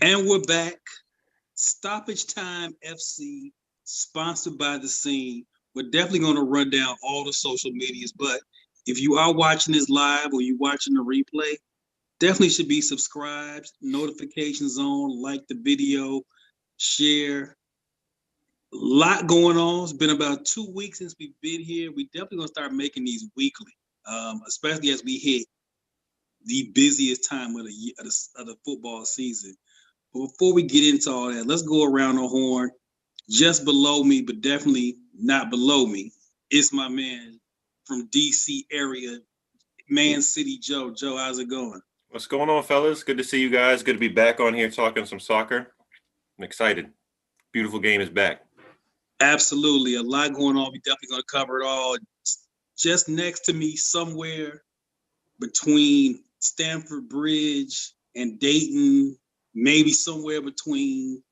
And we're back. Stoppage Time FC, sponsored by The Scene. We're definitely going to run down all the social medias, but if you are watching this live or you're watching the replay, definitely should be subscribed, notifications on, like the video, share. A lot going on. It's been about 2 weeks since we've been here. We definitely going to start making these weekly, especially as we hit the busiest time of the football season. But before we get into all that, let's go around the horn. Just below me, but definitely not below me, it's my man from DC area, Man City Joe. Joe, how's it going? What's going on, fellas? Good to see you guys. Good to be back on here talking some soccer. I'm excited. Beautiful game is back. Absolutely. A lot going on. We definitely going to cover it all. Just next to me, somewhere between Stamford Bridge and Dayton, maybe somewhere between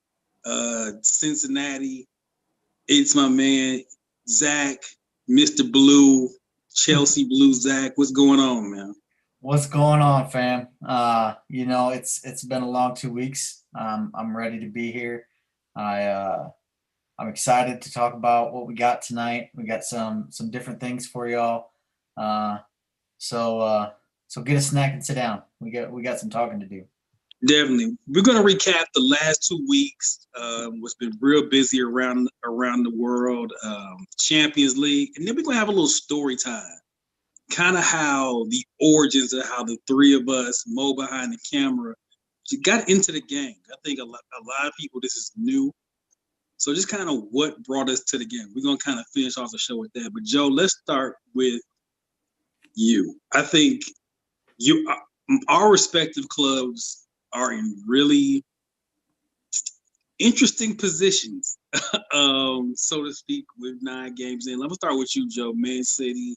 Cincinnati. It's my man, Zach, Mr. Blue, Chelsea Blue. Zach, what's going on, man? What's going on, fam? It's been a long 2 weeks. I'm ready to be here. I'm excited to talk about what we got tonight. We got some different things for y'all. Uh, so get a snack and sit down. We got some talking to do. Definitely. We're going to recap the last 2 weeks. What's been real busy around the world, Champions League, and then we're going to have a little story time. Kind of how the origins of how the three of us, Mo behind the camera, got into the game. I think a lot of people, this is new. So just kind of what brought us to the game. We're going to kind of finish off the show with that. But Joe, let's start with you. I think our respective clubs are in really interesting positions, so to speak, with 9 games in. Let me start with you, Joe. Man City.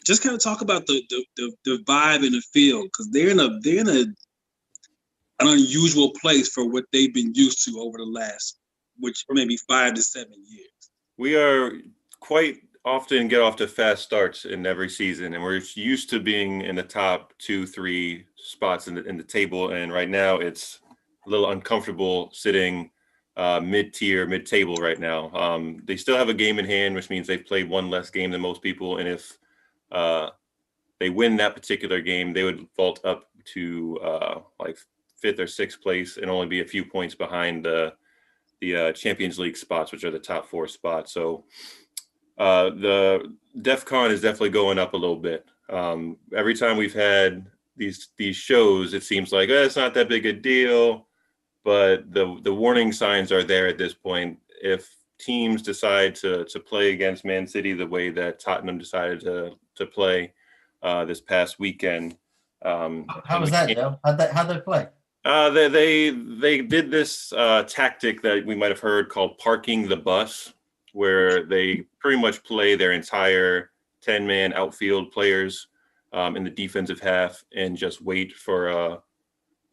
Just kind of talk about the vibe in the field, because they're in an unusual place for what they've been used to over the last, which maybe 5 to 7 years. We are quite often get off to fast starts in every season, and we're used to being in the top 2, 3 spots in the table. And right now, it's a little uncomfortable sitting mid-tier, mid-table right now. They still have a game in hand, which means they've played one less game than most people. And if they win that particular game, they would vault up to like 5th or 6th place and only be a few points behind the Champions League spots, which are the top 4 spots. So the DEFCON is definitely going up a little bit. Every time we've had these shows, it seems like it's not that big a deal, but the warning signs are there at this point. If teams decide to play against Man City the way that Tottenham decided to play this past weekend, How was that, Joe? How'd they play? They did this tactic that we might have heard called parking the bus, where they pretty much play their entire 10-man outfield players in the defensive half and just wait for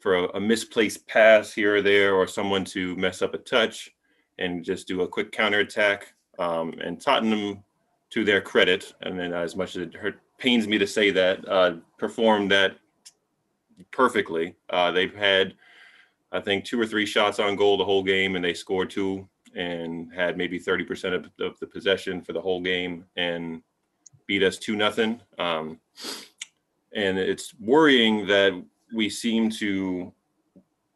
a misplaced pass here or there, or someone to mess up a touch and just do a quick counterattack. And Tottenham, to their credit, and then as much as it pains me to say that, performed that perfectly. They've had, I think, 2 or 3 shots on goal the whole game, and they scored 2 and had maybe 30% of the possession for the whole game and beat us 2-0. And it's worrying that we seem to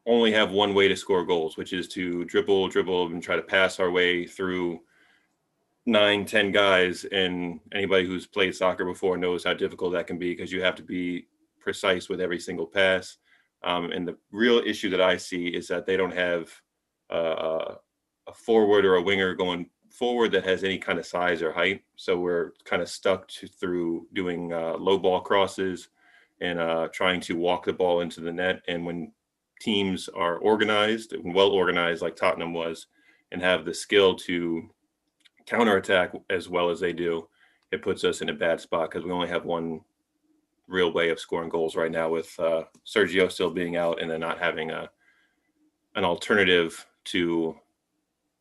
only have one way to score goals, which is to dribble, and try to pass our way through 9, 10 guys. And anybody who's played soccer before knows how difficult that can be, because you have to be precise with every single pass. And the real issue that I see is that they don't have a forward or a winger going forward that has any kind of size or height. So we're kind of stuck through doing low ball crosses and trying to walk the ball into the net. And when teams are organized and well organized like Tottenham was, and have the skill to counterattack as well as they do, it puts us in a bad spot, because we only have one real way of scoring goals right now, with Sergio still being out and then not having an alternative to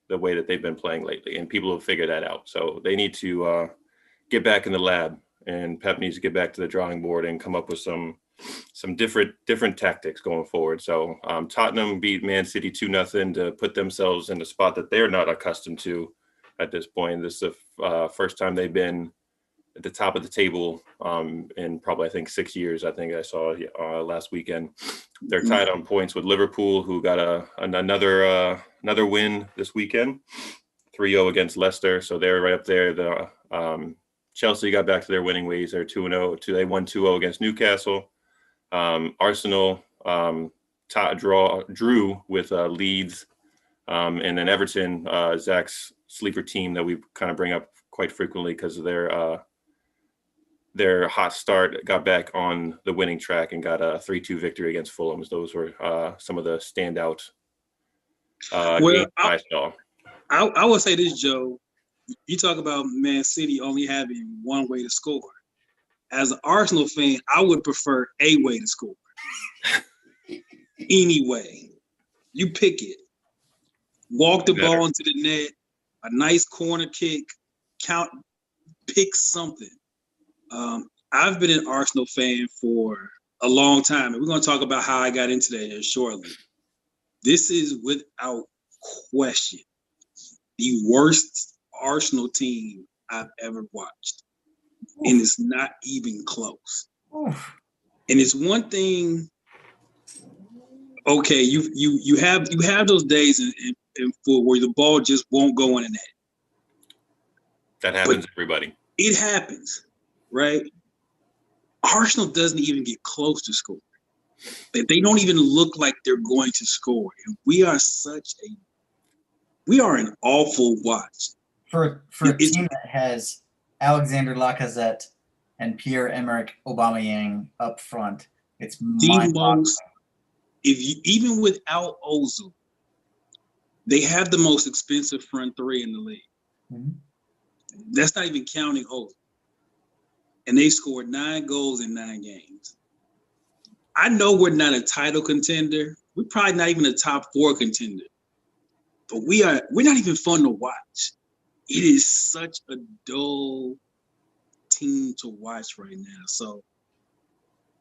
the way that they've been playing lately. And people have figured that out. So they need to get back in the lab, and Pep needs to get back to the drawing board and come up with some some different tactics going forward. So Tottenham beat Man City 2-0 to put themselves in a spot that they're not accustomed to at this point. This is the first time they've been at the top of the table in probably, I think, 6 years. I think I saw last weekend. They're tied on points with Liverpool, who got another win this weekend, 3-0 against Leicester. So they're right up there. The Chelsea got back to their winning ways. They're 2-0. They won 2-0 against Newcastle. Arsenal drew with Leeds, and then Everton, Zach's sleeper team that we kind of bring up quite frequently because of their hot start, got back on the winning track and got a 3-2 victory against Fulham. Those were some of the standout games I saw. I would say this, Joe. You talk about Man City only having one way to score. As an Arsenal fan, I would prefer a way to score. Anyway, you pick it. Walk the ball into the net, a nice corner kick, pick something. I've been an Arsenal fan for a long time, and we're going to talk about how I got into that here shortly. This is without question the worst Arsenal team I've ever watched. And it's not even close. Oof. And it's one thing. Okay, you have those days in football where the ball just won't go in the net. That happens, everybody. It happens, right? Arsenal doesn't even get close to scoring. They don't even look like they're going to score. And we are an awful watch. For a team that has Alexander Lacazette and Pierre-Emerick Aubameyang up front, it's mind-boggling. Even without Ozil, they have the most expensive front three in the league. Mm-hmm. That's not even counting Ozil. And they scored 9 goals in 9 games. I know we're not a title contender. We're probably not even a top 4 contender. But we're not even fun to watch. It is such a dull team to watch right now. So,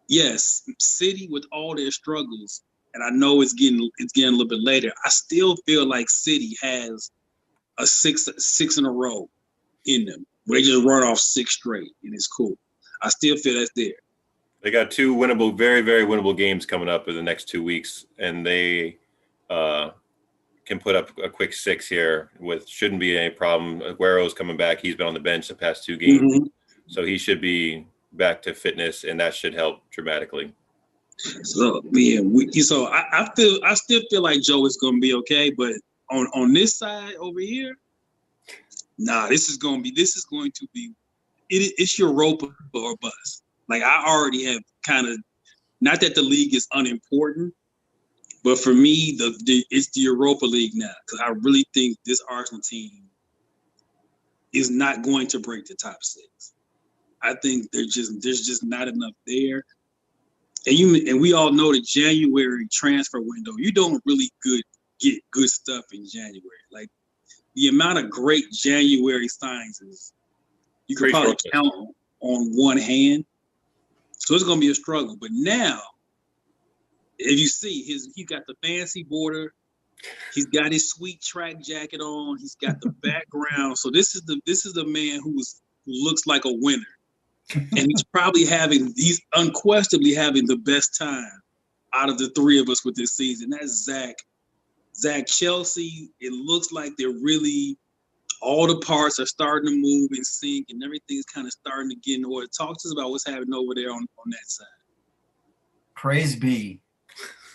yes, City with all their struggles, and I know it's getting a little bit later. I still feel like City has a six in a row in them, where they just run off 6 straight, and it's cool. I still feel that's there. They got 2 winnable, very, very winnable games coming up in the next 2 weeks, and they can put up a quick 6 here shouldn't be any problem. Aguero's coming back. He's been on the bench the past 2 games, so he should be back to fitness, and that should help dramatically. So man, I still feel like Joe is going to be okay, but on this side over here, this is going to be it's Europa or bust. Like I already have kind of, not that the league is unimportant, but for me, it's the Europa League now, because I really think this Arsenal team is not going to break the top 6. I think there's just not enough there. And we all know the January transfer window, you don't really get good stuff in January. Like the amount of great January signs you could probably count on one hand. So it's going to be a struggle. But now, if you see, he got the fancy border, he's got his sweet track jacket on, he's got the background. So this is the man who looks like a winner. And he's unquestionably having the best time out of the 3 of us with this season. That's Zach. Zach, Chelsea, it looks like they're really, all the parts are starting to move and sync, and everything's kind of starting to get in order. Talk to us about what's happening over there on that side. Praise be.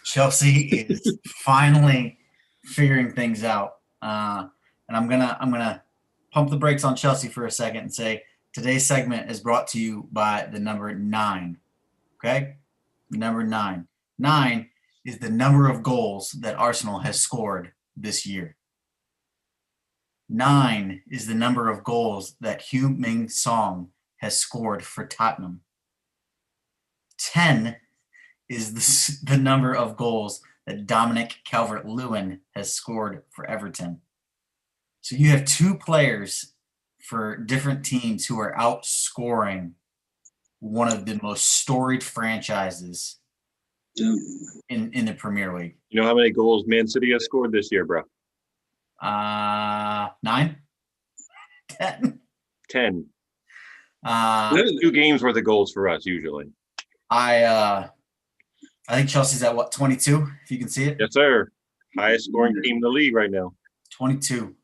Chelsea is finally figuring things out. And I'm gonna pump the brakes on Chelsea for a second and say, today's segment is brought to you by the number 9. Okay? Number 9. 9 is the number of goals that Arsenal has scored this year. 9 is the number of goals that Heung-min Son has scored for Tottenham. 10 is the number of goals that Dominic Calvert-Lewin has scored for Everton. So you have 2 players for different teams who are outscoring one of the most storied franchises Yeah. in the Premier League. You know how many goals Man City has scored this year, bro? 9, 10. 10. Really? 2 games worth of goals for us usually. I think Chelsea's at what, 22, if you can see it. Yes, sir. Highest scoring team in the league right now. 22.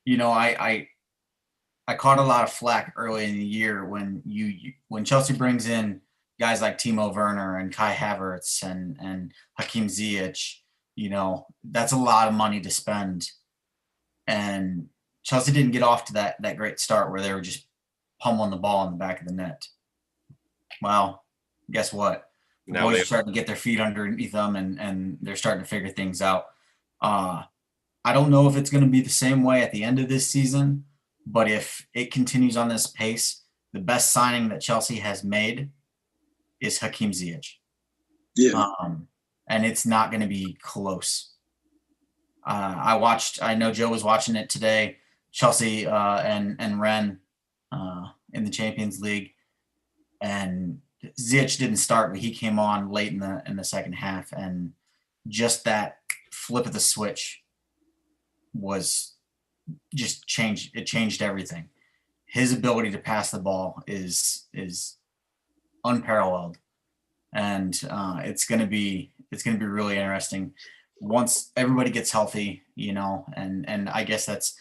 You know, I caught a lot of flack early in the year when Chelsea brings in guys like Timo Werner and Kai Havertz and Hakim Ziyech. You know, that's a lot of money to spend. And Chelsea didn't get off to that great start where they were just pummeling the ball in the back of the net. Well, guess what? The Now boys are starting to get their feet underneath them, and they're starting to figure things out. I don't know if it's going to be the same way at the end of this season, but if it continues on this pace, the best signing that Chelsea has made is Hakim Ziyech. Yeah. And it's not going to be close. I know Joe was watching it today, Chelsea and Rennes in the Champions League, and Ziyech didn't start, but he came on late in the second half, and just that flip of the switch was just changed. It changed everything. His ability to pass the ball is unparalleled, and it's going to be really interesting once everybody gets healthy, you know. And I guess that's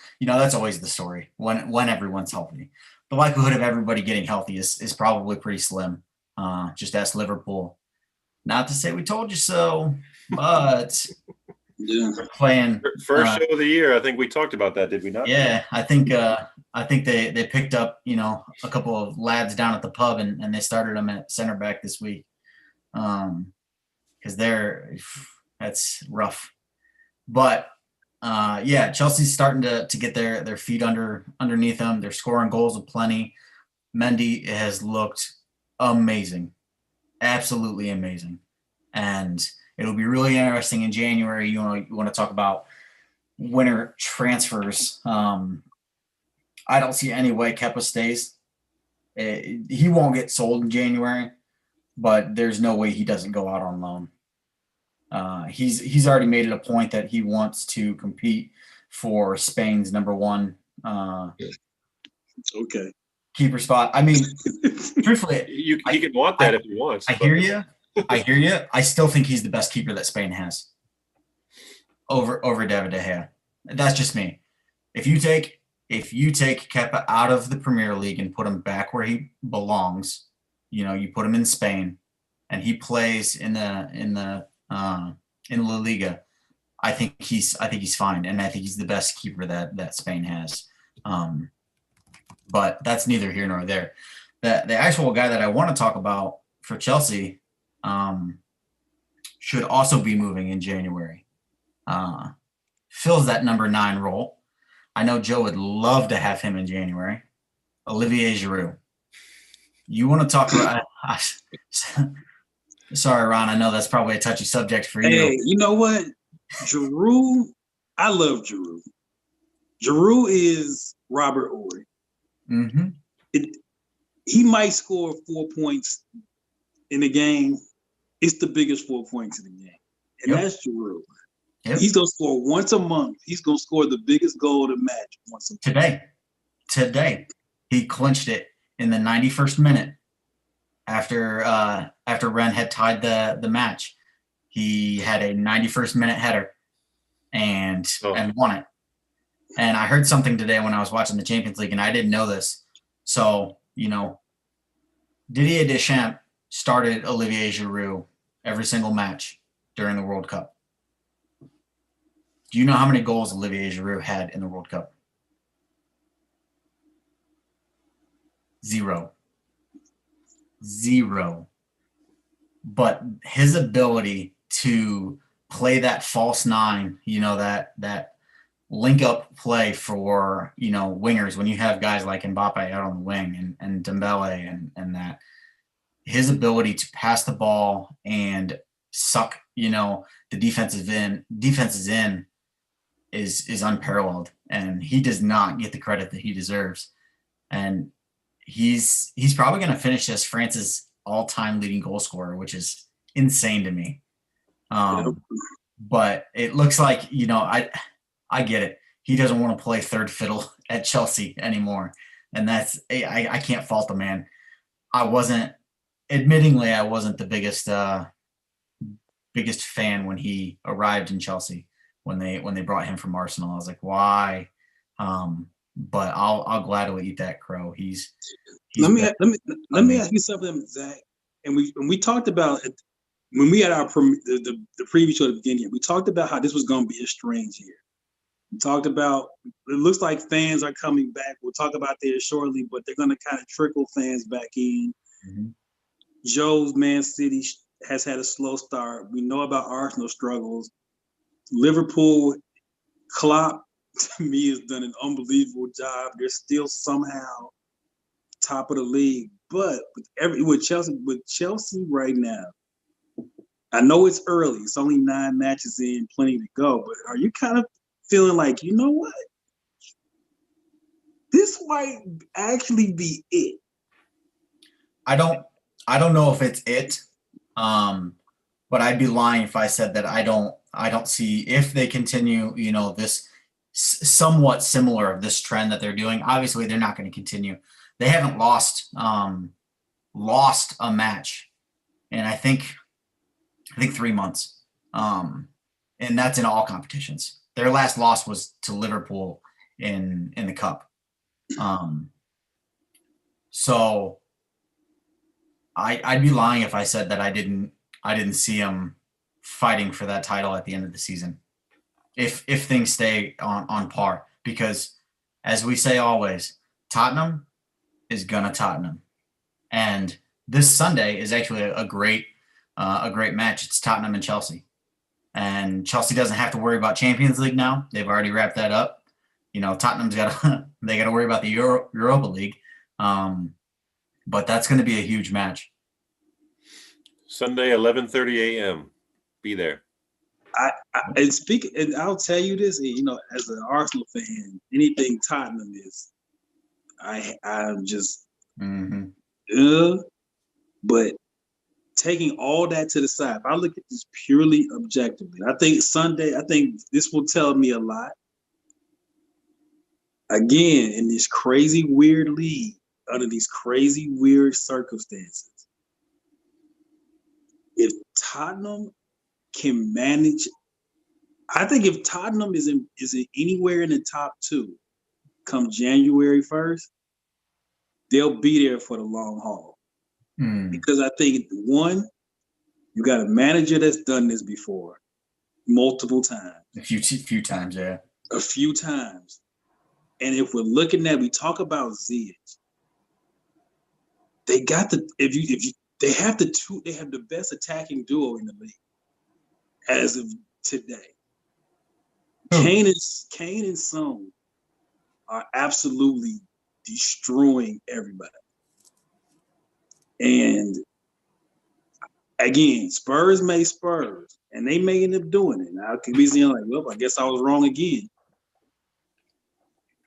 always the story when everyone's healthy. The likelihood of everybody getting healthy is probably pretty slim. Just ask Liverpool. Not to say we told you so, but Yeah. playing first show of the year. I think we talked about that, did we not? Yeah, I think they picked up, you know, a couple of lads down at the pub and they started them at center back this week. Because that's rough. But yeah, Chelsea's starting to get their feet underneath them. They're scoring goals aplenty. Mendy has looked amazing, absolutely amazing, and it'll be really interesting in January. You want to talk about winter transfers. I don't see any way Kepa stays. He won't get sold in January, but there's no way he doesn't go out on loan. He's already made it a point that he wants to compete for Spain's number one Okay. keeper spot. I mean, truthfully, he can want that if he wants. I hear you. I still think he's the best keeper that Spain has over David De Gea. That's just me. If you take Kepa out of the Premier League and put him back where he belongs, you know, you put him in Spain, and he plays in the La Liga, I think he's fine, and I think he's the best keeper that Spain has. But that's neither here nor there. The actual guy that I want to talk about for Chelsea should also be moving in January. Fills that number 9 role. I know Joe would love to have him in January. Olivier Giroud. You want to talk about? Sorry, Ron. I know that's probably a touchy subject for you. Hey, you know what? Giroud, I love Giroud. Giroud is Robert Horry. Mm-hmm. He might score 4 points in the game. It's the biggest 4 points in the game. And that's Giroud. Yep. He's going to score once a month. He's going to score the biggest goal of the match once a month. Today, he clinched it in the 91st minute after Rennes had tied the match. He had a 91st minute header and won it. And I heard something today when I was watching the Champions League, and I didn't know this. So, you know, Didier Deschamps started Olivier Giroud every single match during the World Cup. Do you know how many goals Olivier Giroud had in the World Cup? 0. But his ability to play that false 9, you know, that link up play for, you know, wingers when you have guys like Mbappe out on the wing and Dembele and that, his ability to pass the ball and suck, you know, the defenses in is unparalleled, and he does not get the credit that he deserves. And he's probably going to finish as France's all-time leading goal scorer, which is insane to me. Yep. But it looks like, I get it. He doesn't want to play third fiddle at Chelsea anymore. And I can't fault the man. Admittingly, I wasn't the biggest fan when he arrived in Chelsea, when they brought him from Arsenal. I was like, why? But I'll gladly eat that crow. Let me ask you something, Zach. And we talked about it when we had the preview show at the beginning. We talked about how this was going to be a strange year. We talked about it looks like fans are coming back. We'll talk about that shortly, but they're going to kind of trickle fans back in. Mm-hmm. Joe's Man City has had a slow start. We know about Arsenal struggles. Liverpool, Klopp, to me, has done an unbelievable job. They're still somehow top of the league, but with Chelsea right now, I know it's early. It's only 9 matches in, plenty to go. But are you kind of feeling like, you know what? This might actually be it. I don't know if it's it. But I'd be lying if I said that I don't see, if they continue, this somewhat similar of this trend that they're doing. Obviously, they're not going to continue. They haven't lost a match in I think 3 months, and that's in all competitions. Their last loss was to Liverpool in the cup. So I'd be lying if I said that I didn't see them fighting for that title at the end of the season, if things stay on par. Because as we say always, Tottenham is gonna Tottenham, and this Sunday is actually a great match. It's Tottenham and Chelsea, and Chelsea doesn't have to worry about Champions League now. They've already wrapped that up. Tottenham's got to worry about the Europa League, but that's going to be a huge match. Sunday, 11:30 a.m. Be there. And I'll tell you this, as an Arsenal fan, anything Tottenham is, I'm just, but taking all that to the side, if I look at this purely objectively, I think this will tell me a lot. Again, in this crazy, weird league, under these crazy, weird circumstances, if Tottenham can manage, I think if Tottenham is anywhere in the top 2 come January 1st, they'll be there for the long haul. Because I think, one, you got a manager that's done this before multiple times. A few times, yeah. A few times. And if we're looking at, we talk about Ziyech. They got they have the best attacking duo in the league as of today. Kane and Son are absolutely destroying everybody. And again, Spurs may Spurs, and they may end up doing it. Now I could be saying like, well, I guess I was wrong again.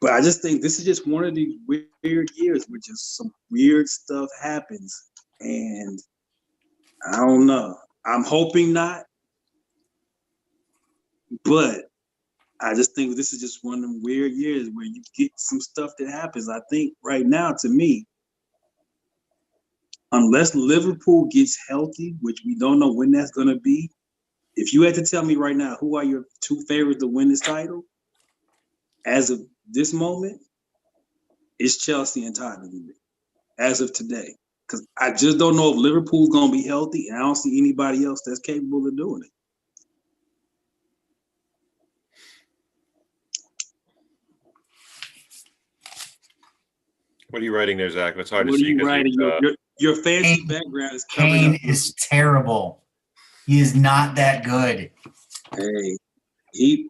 But I just think this is just one of these weird years where just some weird stuff happens. And I don't know. I'm hoping not. But I just think this is just one of them weird years where you get some stuff that happens. I think right now, to me, unless Liverpool gets healthy, which we don't know when that's going to be, if you had to tell me right now who are your 2 favorites to win this title, as of this moment, it's Chelsea and Tottenham as of today. Because I just don't know if Liverpool's going to be healthy, and I don't see anybody else that's capable of doing it. What are you writing there, Zach? It's hard to see. What are you writing? Your fancy background is coming Kane up. is terrible. He is not that good. Hey, hey.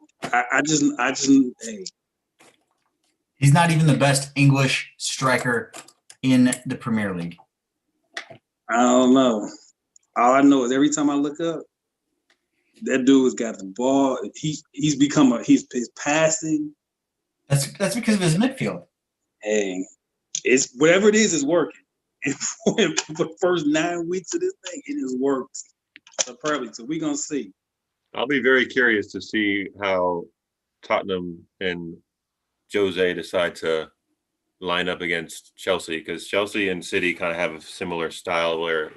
He's not even the best English striker in the Premier League. I don't know. All I know is every time I look up, that dude's got the ball. He's his passing. That's because of his midfield. Hey, It's whatever it is working. And for the first 9 weeks of this thing, it has worked superbly. So we're gonna see. I'll be very curious to see how Tottenham and Jose decide to line up against Chelsea, because Chelsea and City kind of have a similar style where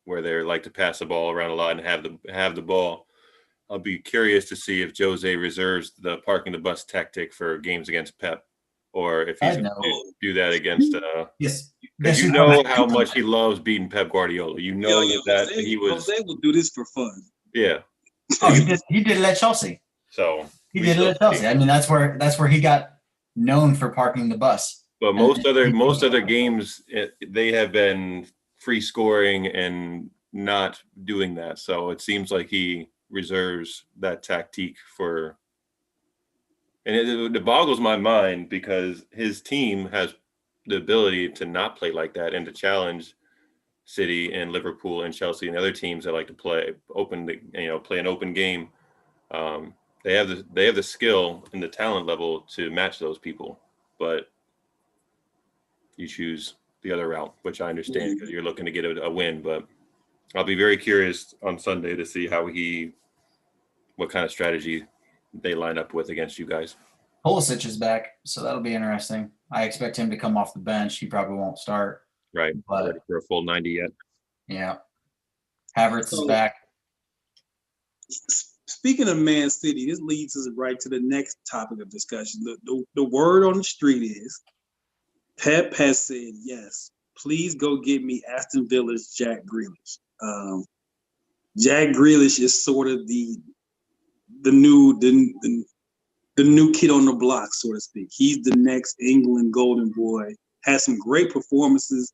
they like to pass the ball around a lot and have the ball. I'll be curious to see if Jose reserves the parking the bus tactic for games against Pep, or if he's going to do that against. Yes, because you know how much he loves beating Pep Guardiola. You know that Jose, he was. Jose will do this for fun. Yeah. Oh, he did it at Chelsea. So he did it at Chelsea. I mean, that's where he got known for parking the bus. But most other games, they have been free scoring and not doing that. So it seems like he reserves that tactique for. And it boggles my mind because his team has the ability to not play like that and to challenge City and Liverpool and Chelsea and other teams that like to play an open game. They have the skill and the talent level to match those people, but you choose the other route, which I understand because you're looking to get a win. But I'll be very curious on Sunday to see what kind of strategy they line up with against you guys. Pulisic is back, so that'll be interesting. I expect him to come off the bench. He probably won't start. Right, but ready for a full 90 yet. Yeah, Havertz is back. Speaking of Man City, this leads us right to the next topic of discussion. The word on the street is Pep has said, yes, please go get me Aston Villa's Jack Grealish. Jack Grealish is sort of the new kid on the block, so to speak. He's the next England golden boy. Has some great performances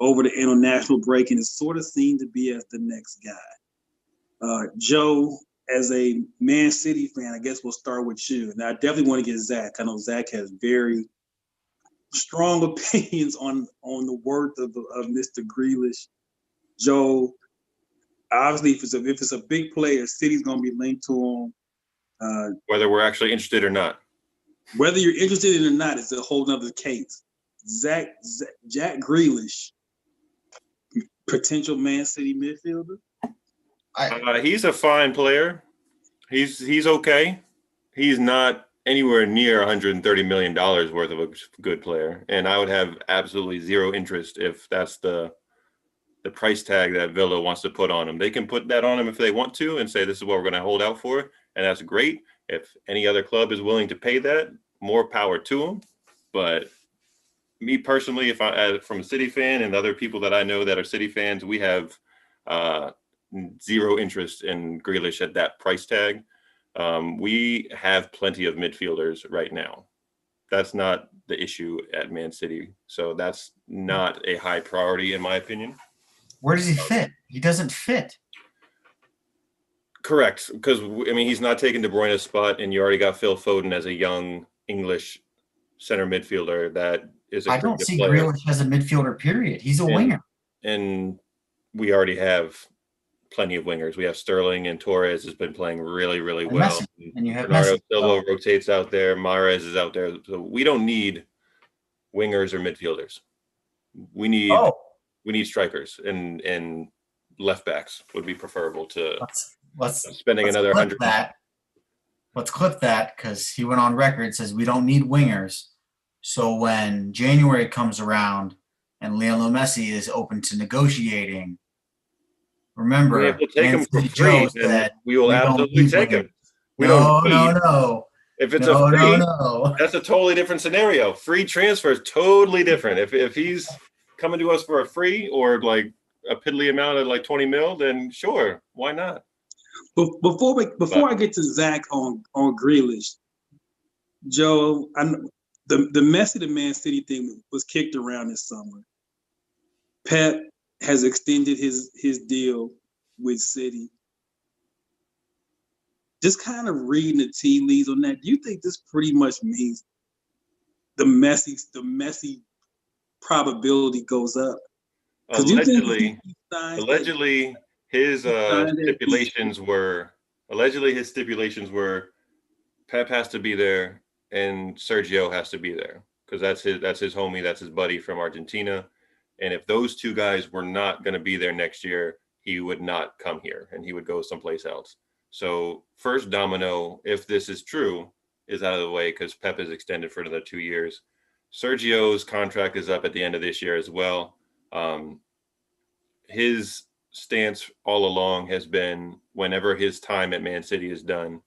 over the international break and is sort of seen to be as the next guy. Joe, as a Man City fan, I guess we'll start with you. Now, I definitely want to get Zach. I know Zach has very strong opinions on the worth of Mr. Grealish. Joe, obviously, if it's a big player, City's going to be linked to him. Whether we're actually interested or not. Whether you're interested in it or not is a whole nother case. Jack Grealish, potential Man City midfielder. He's a fine player. He's okay. He's not anywhere near $130 million worth of a good player, and I would have absolutely zero interest if that's the price tag that Villa wants to put on him. They can put that on him if they want to and say this is what we're going to hold out for, and that's great. If any other club is willing to pay that, more power to them. But me personally, from a City fan and other people that I know that are City fans, we have zero interest in Grealish at that price tag. We have plenty of midfielders right now. That's not the issue at Man City. So that's not a high priority in my opinion. Where does he fit? He doesn't fit. Correct. Because, I mean, he's not taking De Bruyne's spot, and you already got Phil Foden as a young English center midfielder that is a I don't see player. Grealish as a midfielder, period. He's a winger. And we already have plenty of wingers. We have Sterling, and Torres has been playing really, really well. Messi. And you have Bernardo Messi. Silva rotates out there. Mahrez is out there. So we don't need wingers or midfielders. We need strikers and left backs would be preferable to spending another 100. Let's clip that because he went on record, says we don't need wingers. So when January comes around and Lionel Messi is open to negotiating, remember, if we'll take him for free, then we will absolutely take him. No. If it's a free, that's a totally different scenario. Free transfer is totally different. If he's coming to us for a free or like a piddly amount of like 20 mil, then sure, why not? But before I get to Zach on Grealish, Joe, the Messi to Man City thing was kicked around this summer. Pep has extended his deal with City. Just kind of reading the tea leaves on that, do you think this pretty much means the Messi probability goes up? Allegedly, his stipulations were Pep has to be there and Sergio has to be there. because that's his homie, that's his buddy from Argentina. And if those two guys were not going to be there next year, he would not come here and he would go someplace else. So first domino, if this is true, is out of the way because Pep is extended for another 2 years. Sergio's contract is up at the end of this year as well. His stance all along has been whenever his time at Man City is done,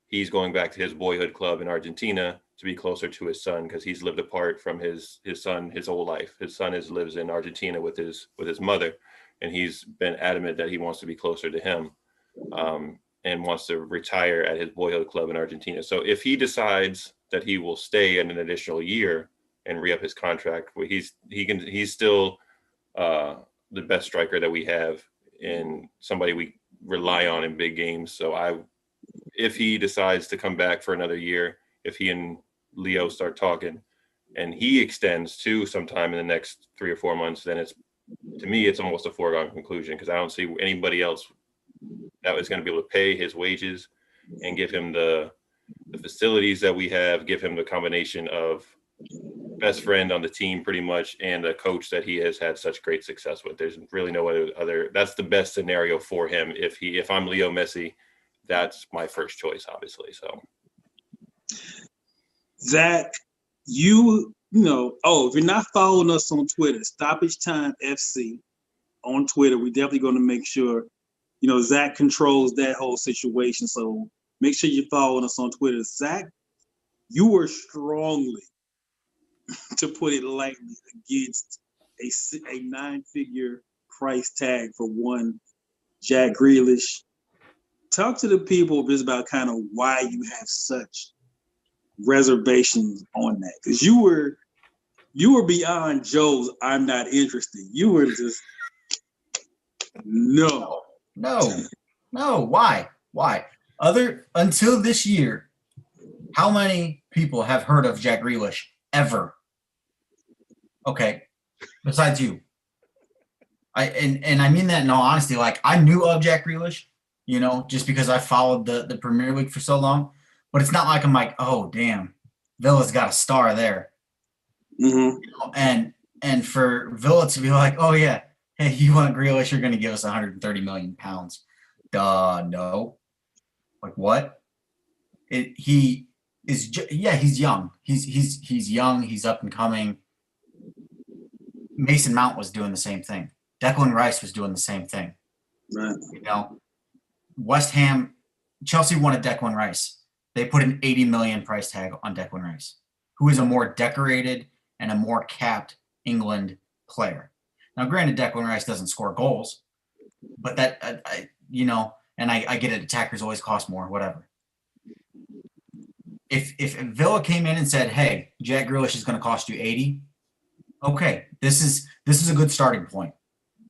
he's going back to his boyhood club in Argentina to be closer to his son because he's lived apart from his son his whole life. His son lives in Argentina with his mother, and he's been adamant that he wants to be closer to him, and wants to retire at his boyhood club in Argentina. So if he decides that he will stay in an additional year and re-up his contract, he's still the best striker that we have and somebody we rely on in big games. So if he decides to come back for another year, if he and Leo start talking and he extends too sometime in the next 3 or 4 months, then to me, it's almost a foregone conclusion because I don't see anybody else that was going to be able to pay his wages and give him the facilities that we have, give him the combination of best friend on the team pretty much and a coach that he has had such great success with. There's really no other that's the best scenario for him. If I'm Leo Messi, that's my first choice, obviously. So Zach, if you're not following us on Twitter, Stoppage Time FC on Twitter, we're definitely going to make sure, Zach controls that whole situation. So make sure you're following us on Twitter. Zach, you were strongly, to put it lightly, against a 9-figure price tag for one Jack Grealish. Talk to the people just about kind of why you have such reservations on that, because you were beyond Joe's "I'm not interested." You were just no. Why? Until this year, how many people have heard of Jack Grealish ever? Okay, besides you. I mean that in all honesty. Like, I knew of Jack Grealish, just because I followed the Premier League for so long. But it's not like I'm like, oh damn, Villa's got a star there. Mm-hmm. And for Villa to be like, oh yeah, hey, you want Grealish? You're going to give us 130 million pounds. Duh, no. Like what? He's young. He's young. He's up and coming. Mason Mount was doing the same thing. Declan Rice was doing the same thing. Right. West Ham, Chelsea wanted Declan Rice. They put an 80 million price tag on Declan Rice, who is a more decorated and a more capped England player. Now, granted, Declan Rice doesn't score goals, but that, and I get it, attackers always cost more, whatever. If Villa came in and said, hey, Jack Grealish is going to cost you 80, okay, this is a good starting point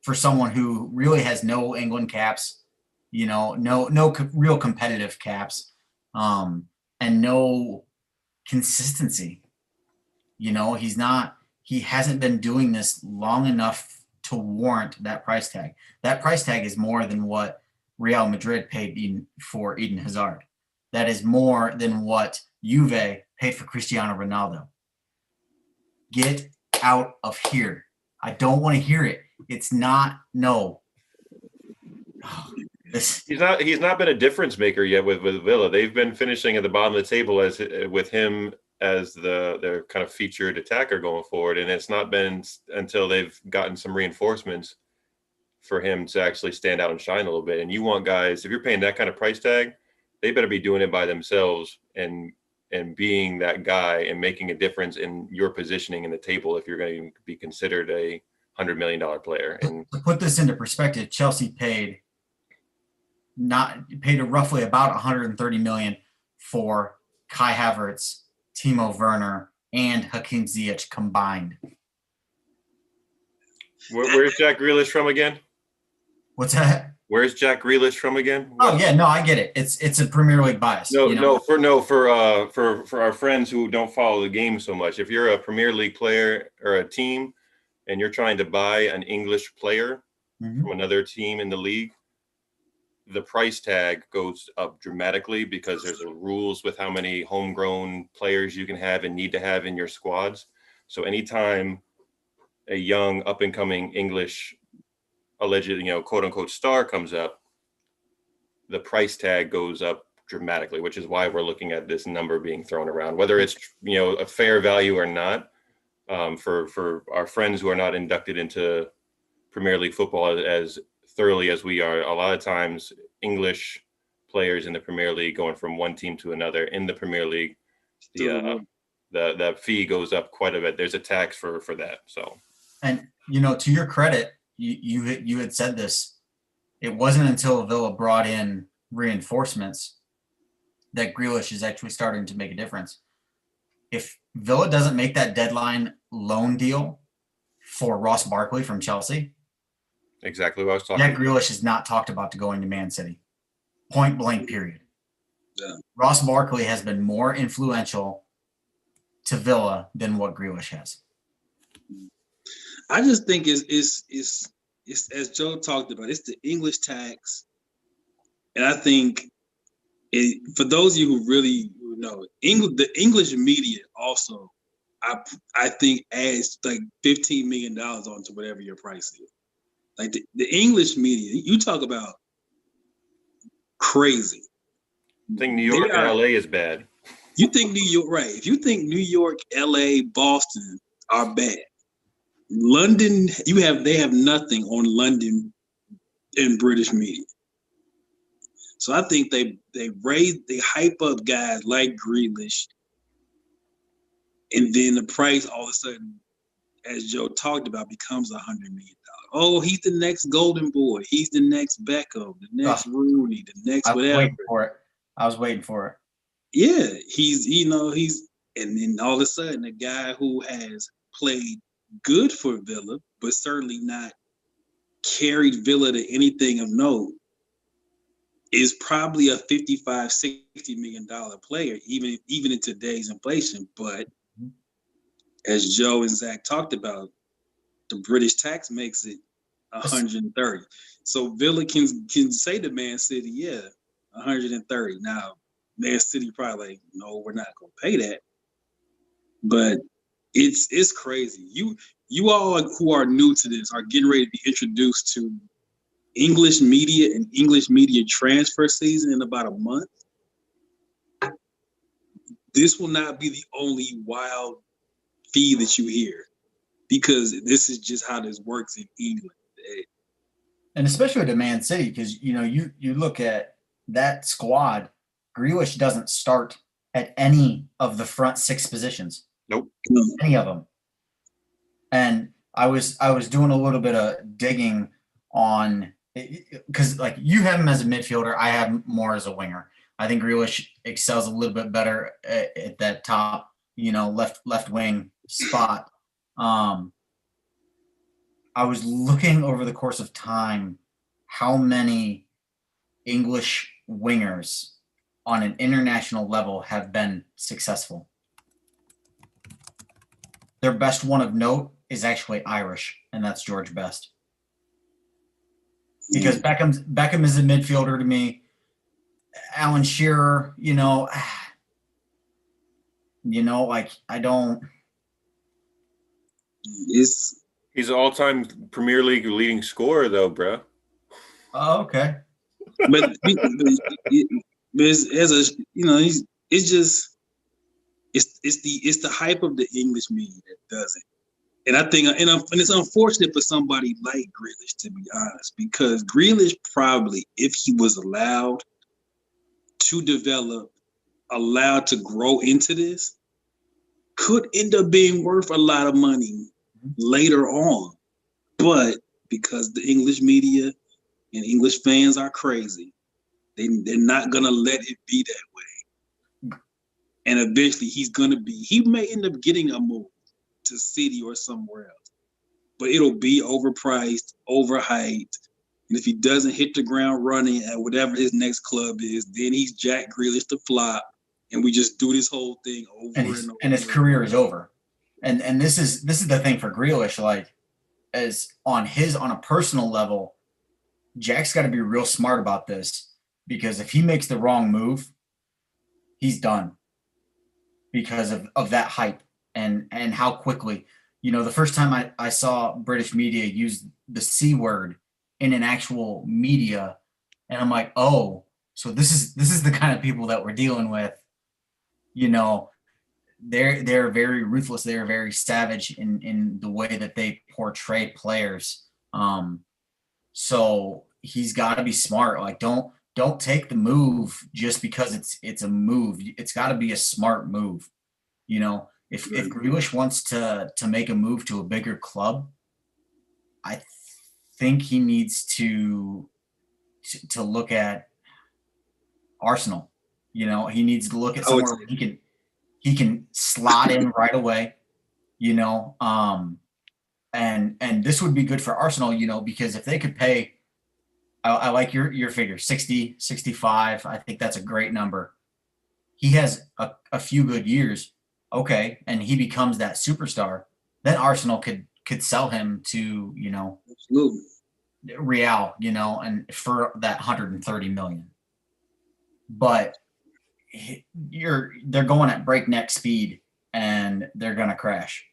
for someone who really has no England caps, no real competitive caps, and no consistency. He hasn't been doing this long enough to warrant that price tag. That price tag is more than what Real Madrid paid for Eden Hazard. That is more than what Juve paid for Cristiano Ronaldo. Get out of here. I don't want to hear it. It's not, no. He's not been a difference maker yet with Villa. They've been finishing at the bottom of the table with him as their kind of featured attacker going forward, and it's not been until they've gotten some reinforcements for him to actually stand out and shine a little bit. And you want guys, if you're paying that kind of price tag, they better be doing it by themselves and being that guy and making a difference in your positioning in the table if you're going to be considered a $100 million player. And to put this into perspective, Chelsea paid roughly about 130 million for Kai Havertz, Timo Werner, and Hakim Ziyech combined. Where's Jack Grealish from again? What's that? Where's Jack Grealish from again? Oh yeah, no, I get it. It's a Premier League bias. For our friends who don't follow the game so much, if you're a Premier League player or a team and you're trying to buy an English player from another team in the league, the price tag goes up dramatically because there's rules with how many homegrown players you can have and need to have in your squads. So anytime a young up and coming English alleged, quote unquote star comes up, the price tag goes up dramatically, which is why we're looking at this number being thrown around, whether it's, a fair value or not. For our friends who are not inducted into Premier League football as thoroughly as we are, a lot of times English players in the Premier League going from one team to another in the Premier League, the fee goes up quite a bit. There's a tax for that. So, and to your credit, you had said this. It wasn't until Villa brought in reinforcements that Grealish is actually starting to make a difference. If Villa doesn't make that deadline loan deal for Ross Barkley from Chelsea, exactly what I was talking about. Grealish is not talked about to going to Man City. Point blank, period. Yeah. Ross Barkley has been more influential to Villa than what Grealish has. I just think it's as Joe talked about, it's the English tax. And I think for those of you who really know, the English media also, I think adds like $15 million onto whatever your price is. Like the English media, you talk about crazy. I think New York and LA is bad. You think New York, right? If you think New York, LA, Boston are bad, London, they have nothing on London in British media. So I think they hype up guys like Grealish, and then the price all of a sudden, as Joe talked about, becomes $100 million. Oh, he's the next Golden Boy. He's the next Beckham, the next Rooney, the next whatever. I was waiting for it. Yeah, he's and then all of a sudden a guy who has played good for Villa, but certainly not carried Villa to anything of note, is probably a $55-60 million player, even in today's inflation. But as Joe and Zach talked about, the British tax makes it 130. So Villa can say to Man City, yeah, 130. Now, Man City probably like, no, we're not going to pay that. But it's crazy. You all who are new to this are getting ready to be introduced to English media and English media transfer season in about a month. This will not be the only wild fee that you hear, because this is just how this works in England. And especially to Man City, because you look at that squad, Grealish doesn't start at any of the front six positions. Nope. Any of them. And I was doing a little bit of digging on, because like you have him as a midfielder, I have him more as a winger. I think Grealish excels a little bit better at that top, left wing spot. I was looking over the course of time how many English wingers on an international level have been successful. Their best one of note is actually Irish, and that's George Best. Because Beckham is a midfielder to me. Alan Shearer, like I don't. He's an all-time Premier League leading scorer, though, bro. Oh, okay. But it's the hype of the English media that does it. And I think, and it's unfortunate for somebody like Grealish, to be honest, because Grealish probably, if he was allowed to develop, allowed to grow into this, could end up being worth a lot of money later on. But because the English media and English fans are crazy, they're not going to let it be that way. And eventually he may end up getting a move to City or somewhere else, but it'll be overpriced, overhyped. And if he doesn't hit the ground running at whatever his next club is, then he's Jack Grealish to flop, and we just do this whole thing over and over. And his career is over. And this is the thing for Grealish, like, as on a personal level, Jack's got to be real smart about this, because if he makes the wrong move, he's done because of that hype and how quickly. The first time I saw British media use the C word in an actual media, and I'm like, oh, so this is the kind of people that we're dealing with. You know, they're very ruthless. They're very savage in the way that they portray players. So he's got to be smart. Like, don't take the move just because it's a move. It's got to be a smart move. If Grealish wants to make a move to a bigger club, I think he needs to look at Arsenal. He needs to look at somewhere where he can slot in right away. And this would be good for Arsenal, because if they could pay, I like your figure, 60, 65. I think that's a great number. He has a few good years. Okay. And he becomes that superstar. Then Arsenal could sell him to, Absolutely. Real, and for that 130 million. But they're going at breakneck speed and they're going to crash.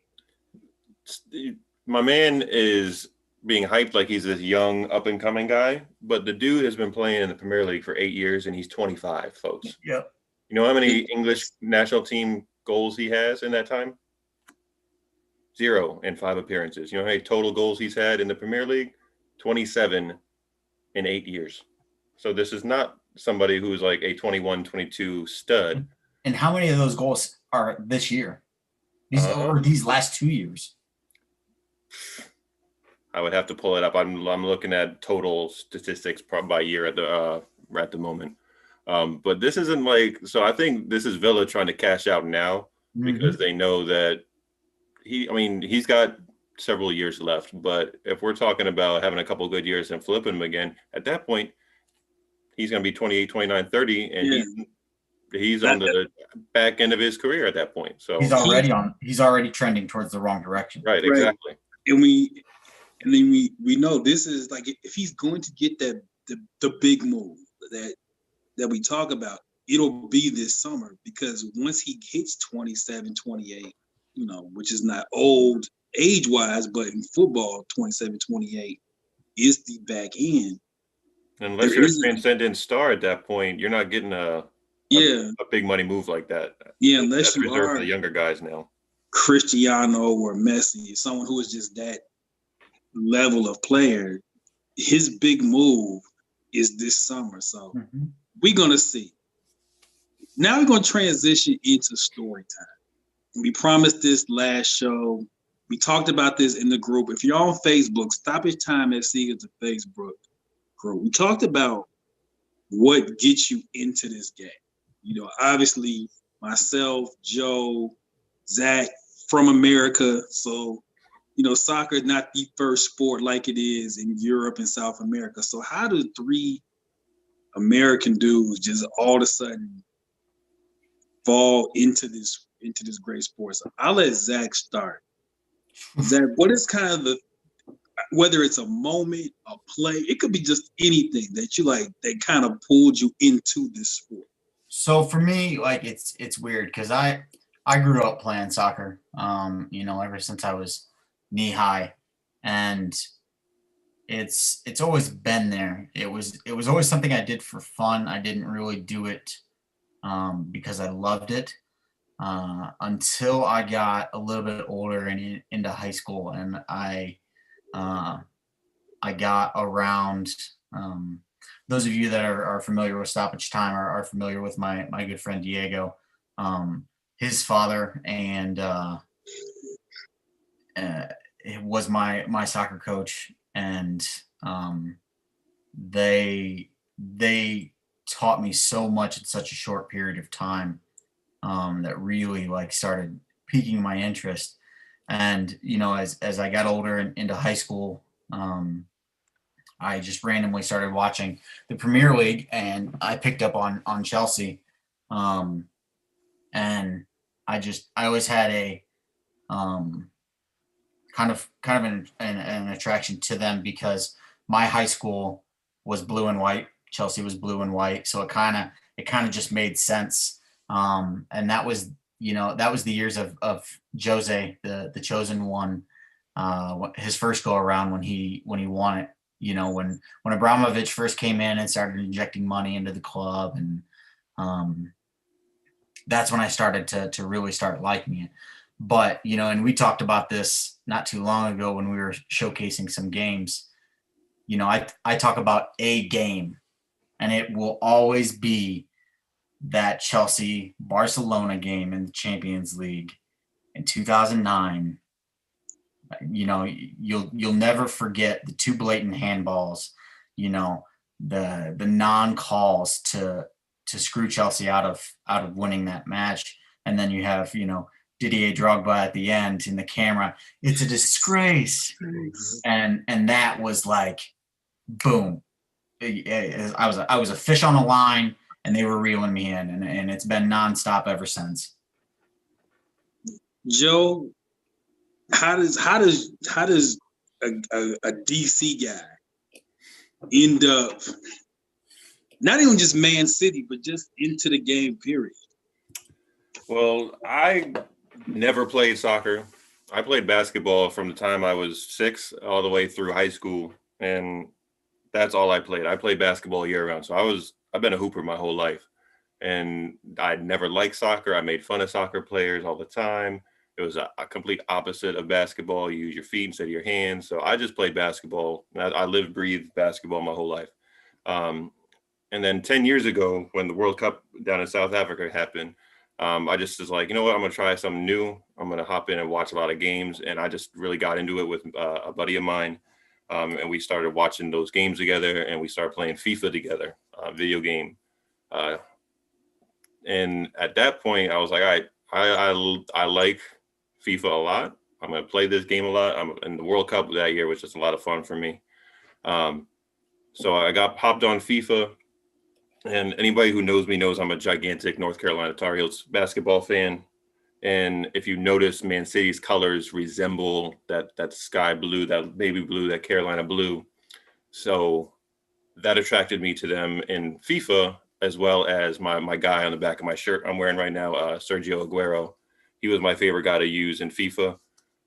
My man is being hyped like he's this young up and coming guy, but the dude has been playing in the Premier League for 8 years and he's 25, folks. Yep. You know how many English national team goals he has in that time? 0 in 5 appearances. You know how many total goals he's had in the Premier League? 27 in 8 years. So this is not somebody who's like a 21, 22 stud. And how many of those goals are this year? These last 2 years? I would have to pull it up. I'm looking at total statistics by year at the moment. But this isn't like, so I think this is Villa trying to cash out now because they know that he's got several years left. But if we're talking about having a couple good years and flipping him again, at that point, he's going to be 28, 29, 30, and he's on the back end of his career at that point. So he's already trending towards the wrong direction. Right, exactly. And we know this is like, if he's going to get the big move that we talk about, it'll be this summer, because once he hits 27, 28, which is not old age wise, but in football, 27, 28 is the back end. Unless you're a transcendent star at that point, you're not getting a big money move like that. Yeah, unless that's you reserved are for the younger guys now. Cristiano or Messi, someone who is just that level of player, his big move is this summer. So we're going to see. Now we're going to transition into story time. We promised this last show. We talked about this in the group. If you're on Facebook, Stoppage Time FC is the Facebook group. We talked about what gets you into this game. Obviously myself, Joe, Zach, from America. So, soccer is not the first sport like it is in Europe and South America. So how do 3 American dudes just all of a sudden fall into this great sport? So I'll let Zach start. Zach, what is kind of whether it's a moment, a play, it could be just anything that you like that kind of pulled you into this sport? So for me, like, it's weird because I grew up playing soccer, ever since I was knee high, and it's always been there. It was always something I did for fun. I didn't really do it because I loved it until I got a little bit older and into high school, and I got around. Those of you that are familiar with Stoppage Time are familiar with my good friend Diego. His father and was my soccer coach, and they taught me so much in such a short period of time that really started piquing my interest. And as I got older and into high school, I just randomly started watching the Premier League, and I picked up on Chelsea, and I always had a kind of an attraction to them because my high school was blue and white. Chelsea was blue and white, so it kind of just made sense. And that was the years of Jose, the chosen one, his first go around when he won it. When Abramovich first came in and started injecting money into the club, and that's when I started to really start liking it. But and we talked about this not too long ago when we were showcasing some games. I talk about a game, and it will always be that Chelsea Barcelona game in the Champions League in 2009. You'll never forget the two blatant handballs, the non-calls to screw Chelsea out of winning that match. And then you have, Didier Drogba at the end in the camera. It's a disgrace. And that was like, boom. I was a fish on a line, and they were reeling me in, and it's been nonstop ever since. Joe, how does a DC guy end up not even just Man City, but just into the game, period? Well, I never played soccer. I played basketball from the time I was 6 all the way through high school, and that's all I played. I played basketball year round. So I've been a hooper my whole life, and I never liked soccer. I made fun of soccer players all the time. It was a complete opposite of basketball. You use your feet instead of your hands. So I just played basketball. I lived, breathed basketball my whole life. And then 10 years ago, when the World Cup down in South Africa happened, I just was like, you know what, I'm going to try something new. I'm going to hop in and watch a lot of games. And I just really got into it with a buddy of mine. And we started watching those games together, and we started playing FIFA together, video game. And at that point, I was like, all right, I like FIFA a lot. I'm going to play this game a lot. And the World Cup that year was just a lot of fun for me. So I hopped on FIFA. And anybody who knows me knows I'm a gigantic North Carolina Tar Heels basketball fan. And if you notice, Man City's colors resemble that sky blue, that baby blue, that Carolina blue. So that attracted me to them in FIFA, as well as my guy on the back of my shirt I'm wearing right now, Sergio Aguero. He was my favorite guy to use in FIFA.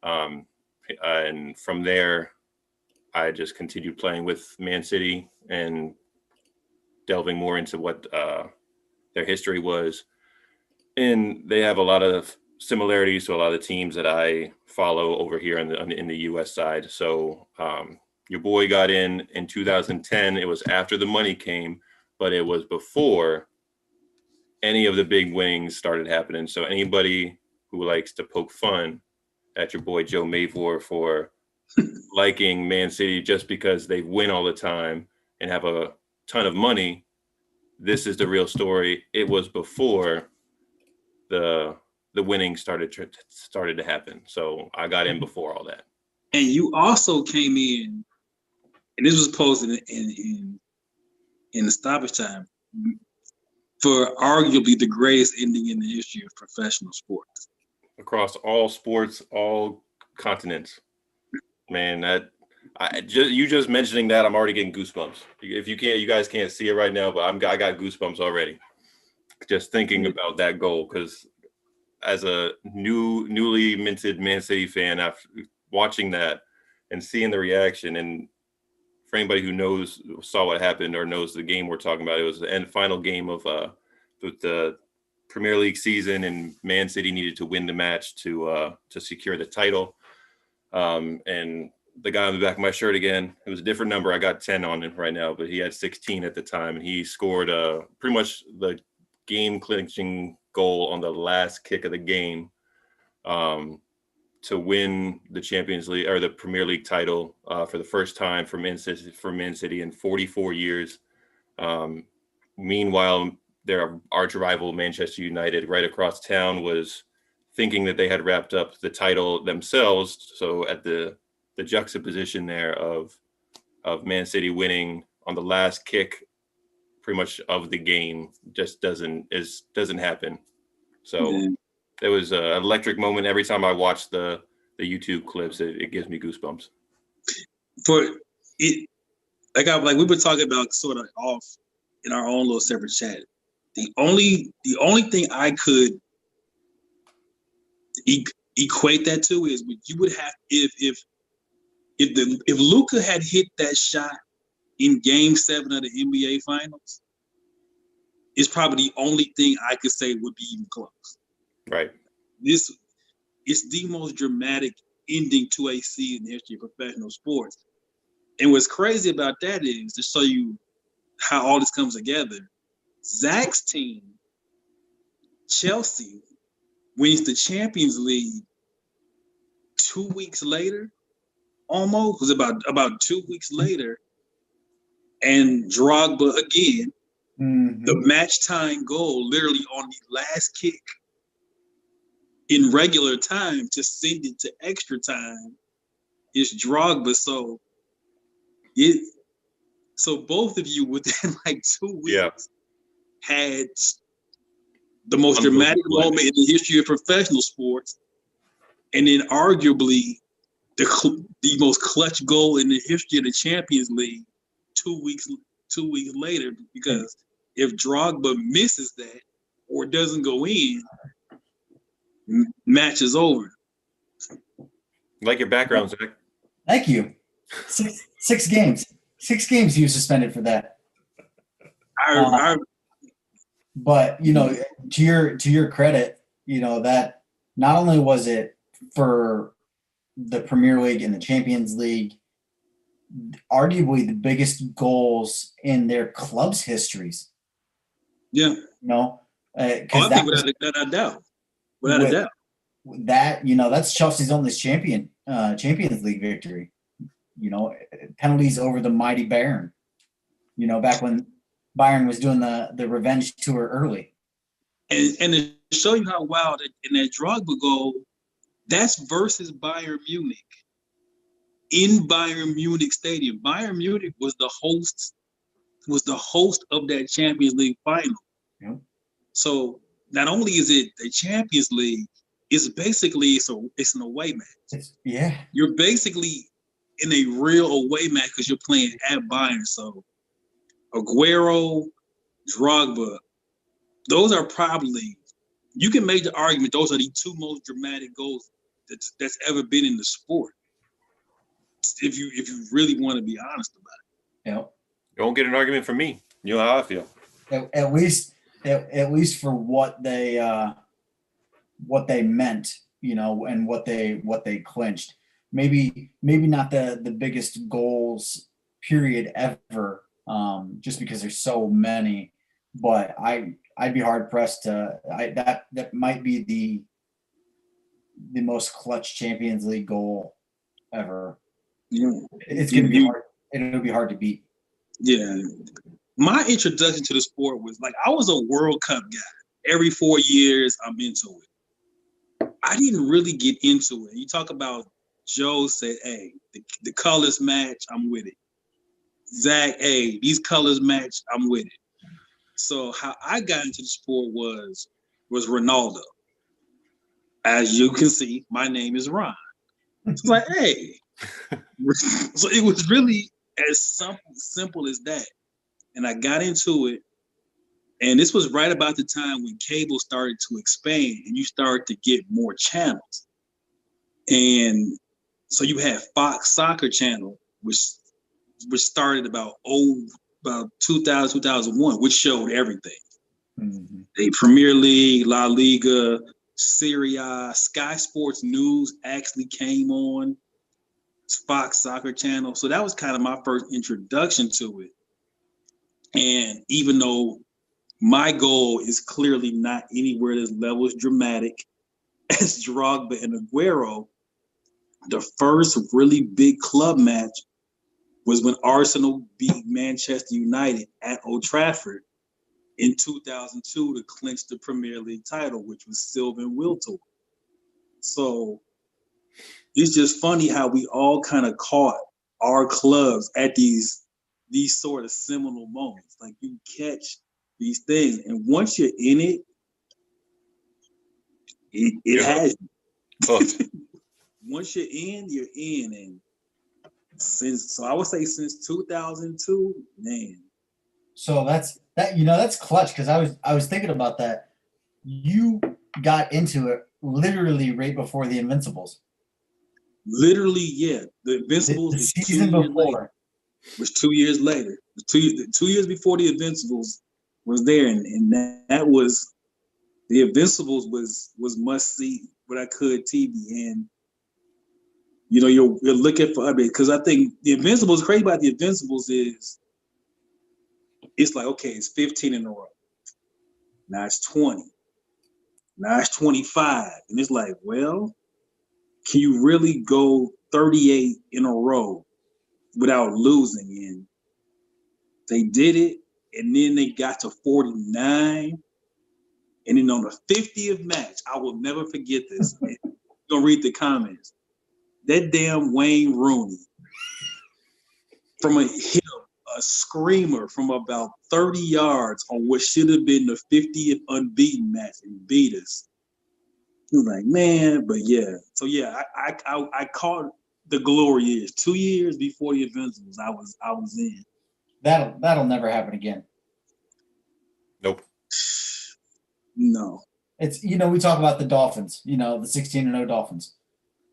And from there, I just continued playing with Man City and delving more into what their history was. And they have a lot of similarities to a lot of the teams that I follow over here in the U.S. side. So your boy got in 2010. It was after the money came, but it was before any of the big winnings started happening. So anybody who likes to poke fun at your boy Joe Mavor for liking Man City just because they win all the time and have a ton of money, this is the real story. It was before the winning started to happen. So I got in before all that. And you also came in, and this was posted in the stoppage time, for arguably the greatest ending in the history of professional sports. Across all sports, all continents. Man, you just mentioning that, I'm already getting goosebumps. If you guys can't see it right now, but I got goosebumps already. Just thinking about that goal, because as a newly minted Man City fan, after watching that and seeing the reaction, and for anybody who saw what happened or knows the game we're talking about, it was the final game of the Premier League season, and Man City needed to win the match to secure the title. And the guy on the back of my shirt, again, it was a different number. I got 10 on him right now, but he had 16 at the time, and he scored pretty much the game clinching goal on the last kick of the game to win the Champions League or the Premier League title for the first time for Man City in 44 years. Meanwhile, their arch rival Manchester United right across town was thinking that they had wrapped up the title themselves. So at the juxtaposition there of Man City winning on the last kick pretty much of the game just doesn't happen. So it was an electric moment. Every time I watch the YouTube clips, it gives me goosebumps. For it, like we were talking about sort of off in our own little separate chat. The only thing I could equate that to is you would have if Luka had hit that shot in Game 7 of the NBA Finals, it's probably the only thing I could say would be even close. Right. This it's the most dramatic ending to a season in the history of professional sports. And what's crazy about that is, to show you how all this comes together, Zach's team, Chelsea, wins the Champions League 2 weeks later, almost. It was about 2 weeks later. And Drogba again, the match time goal, literally on the last kick in regular time to send it to extra time, is Drogba. So both of you within like 2 weeks had the most dramatic moment in the history of professional sports, and then arguably the most clutch goal in the history of the Champions League 2 weeks later, because if Drogba misses that or doesn't go in, match is over. Like your background, Zach. Thank you. Six games. 6 games you suspended for that. But to your credit, that not only was it for the Premier League and the Champions League, arguably the biggest goals in their club's histories. Yeah. I think without a doubt. Without a doubt. That, that's Chelsea's only Champions League victory. Penalties over the mighty Bayern. Back when Bayern was doing the revenge tour early. And to show you how wild in that Drogba goal, that's versus Bayern Munich. In Bayern Munich Stadium. Bayern Munich was the host of that Champions League final. Yeah. So not only is it the Champions League, it's basically it's an away match. You're basically in a real away match because you're playing at Bayern. So Aguero, Drogba, those are probably, you can make the argument those are the 2 most dramatic goals that's ever been in the sport. If you really want to be honest about it. Yeah. You won't get an argument from me. You know how I feel. At least for what they meant, and what they clinched. Maybe not the biggest goals period ever, just because there's so many. But I'd be hard pressed to. That might be the most clutch Champions League goal ever. Yeah. It's gonna be hard. It'll be hard to beat. Yeah. My introduction to the sport was I was a World Cup guy. Every 4 years, I'm into it. I didn't really get into it. You talk about Joe said, hey, the colors match, I'm with it. Zach, hey, these colors match, I'm with it. So how I got into the sport was Ronaldo. As you can see, my name is Ron. It's hey. So it was really as simple as that. And I got into it. And this was right about the time when cable started to expand and you started to get more channels. And so you had Fox Soccer Channel, which started about 2000, 2001, which showed everything. Mm-hmm. The Premier League, La Liga, Serie A, Sky Sports News actually came on Fox Soccer Channel. So that was kind of my first introduction to it. And even though my goal is clearly not anywhere as level as dramatic as Drogba and Aguero, the first really big club match was when Arsenal beat Manchester United at Old Trafford in 2002 to clinch the Premier League title, which was Sylvain Wiltord. So it's just funny how we all kind of caught our clubs at these sort of seminal moments. Like you catch these things, and once you're in it, it has you. Once you're in, and So I would say since 2002, man. So that's clutch because I was thinking about that. You got into it literally right before the Invincibles. Literally, yeah. The Invincibles The was season 2 years later. before. Was 2 years later. 2 years before the Invincibles was there, and that was the Invincibles was must see what I could TV, and you're looking for updates because I think the Invincibles crazy about the Invincibles is it's like okay, it's 15 in a row. Now it's 20. Now it's 25, and it's like, well, can you really go 38 in a row without losing? And they did it, and then they got to 49. And then on the 50th match, I will never forget this. You're going to read the comments. That damn Wayne Rooney hit a screamer from about 30 yards on what should have been the 50th unbeaten match and beat us. He was like, man, but yeah. So yeah, I caught the glory years. 2 years before the Invincibles, I was in. That'll never happen again. Nope. No. It's we talk about the Dolphins, the 16-0 Dolphins,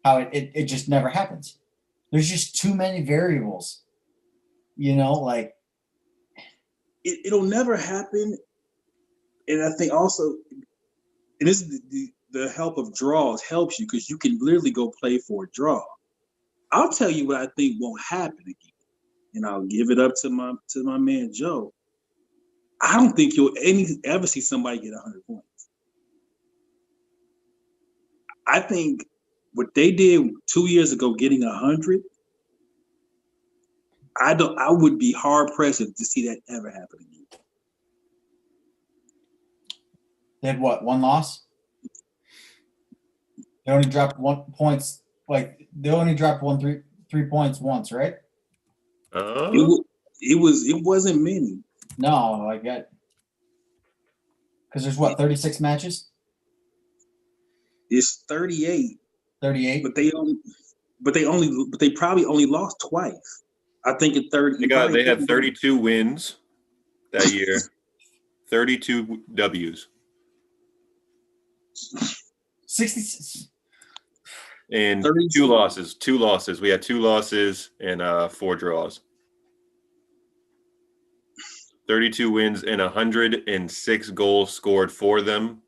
how it just never happens. There's just too many variables. Like it'll never happen. And I think also, and this is the help of draws helps you because you can literally go play for a draw. I'll tell you what I think won't happen again, and I'll give it up to my man Joe. I don't think you'll ever see somebody get 100 points. I think what they did 2 years ago, getting 100, I would be hard pressed to see that ever happen again. They had what, one loss? They only dropped 1 points. Like they only dropped three points once, right? It wasn't many. No, I get because there's what 36 matches. It's 38. 38. But they probably only lost twice. I think in 30. They had 32 wins that year, 32 W's. 66. And 32. Two losses. We had 2 losses and 4 draws. 32 wins and 106 goals scored for them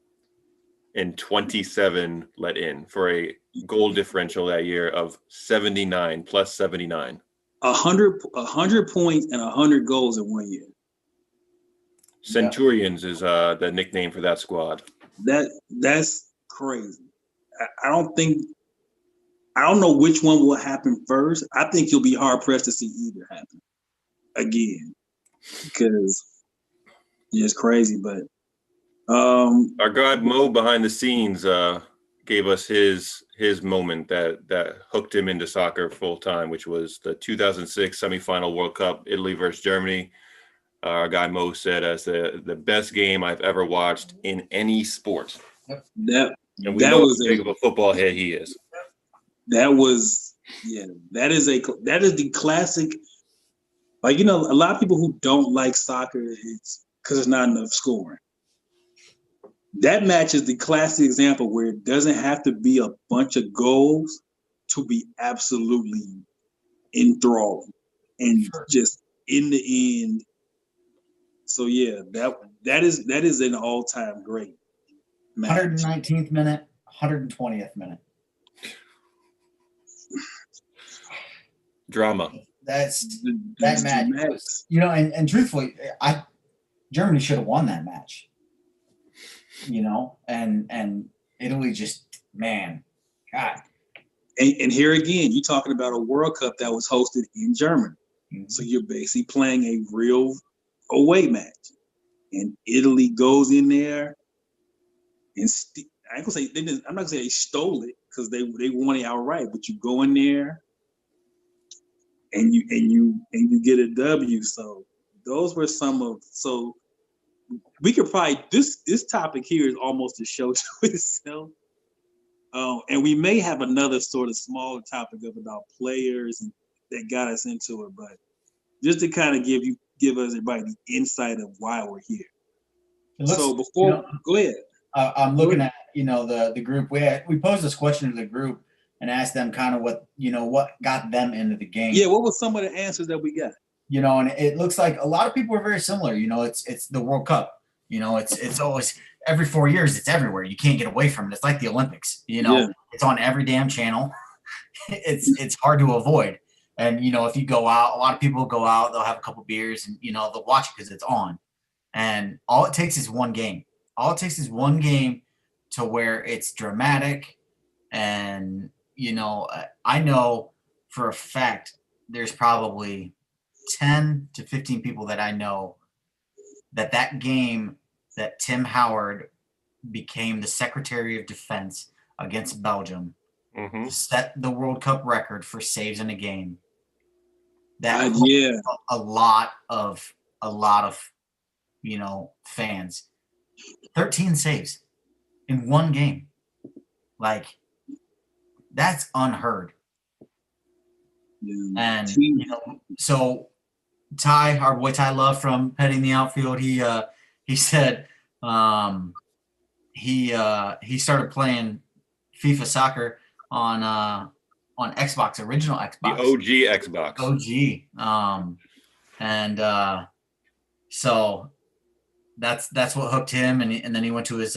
and 27 let in for a goal differential that year of 79 plus 79. 100 points and 100 goals in 1 year. Centurions is the nickname for that squad. That's crazy. I don't know which one will happen first. I think you'll be hard pressed to see either happen again because it's crazy. But our God Mo behind the scenes gave us his moment that hooked him into soccer full time, which was the 2006 semifinal World Cup, Italy versus Germany. Our guy Mo said as the best game I've ever watched in any sport. That was how big of a football head he is. That is the classic. Like, a lot of people who don't like soccer, it's because there's not enough scoring. That match is the classic example where it doesn't have to be a bunch of goals to be absolutely enthralling and just in the end. So yeah, that is an all-time great match. 119th minute, 120th minute. Drama. That match was, and truthfully, Germany should have won that match. And Italy just, man, God. And here again, you're talking about a World Cup that was hosted in Germany. Mm-hmm. So you're basically playing a real away match. And Italy goes in there and I'm not gonna say they stole it because they won it outright, but you go in there and you get a W. So those were so we could probably this topic here is almost a show to itself. And we may have another sort of smaller topic about players that got us into it, but just to kind of give us everybody the insight of why we're here. So before, go ahead. I'm looking at the group. We posed this question to the group and asked them kind of what got them into the game. Yeah, what was some of the answers that we got? And it looks like a lot of people are very similar. It's the World Cup. It's always every 4 years. It's everywhere. You can't get away from it. It's like the Olympics. It's on every damn channel. It's hard to avoid. And if you go out, a lot of people go out. They'll have a couple beers and they'll watch it because it's on. And all it takes is one game. All it takes is one game to where it's dramatic. And I know for a fact there's probably 10 to 15 people that I know that game that Tim Howard became the Secretary of Defense against Belgium, set the World Cup record for saves in a game. That a lot of fans. 13 saves in one game. Like, that's unheard. Yeah. And so Ty, our boy Ty Love from Petting the Outfield, he said he started playing FIFA soccer on Xbox, original Xbox. The OG Xbox. So that's what hooked him, and then he went to his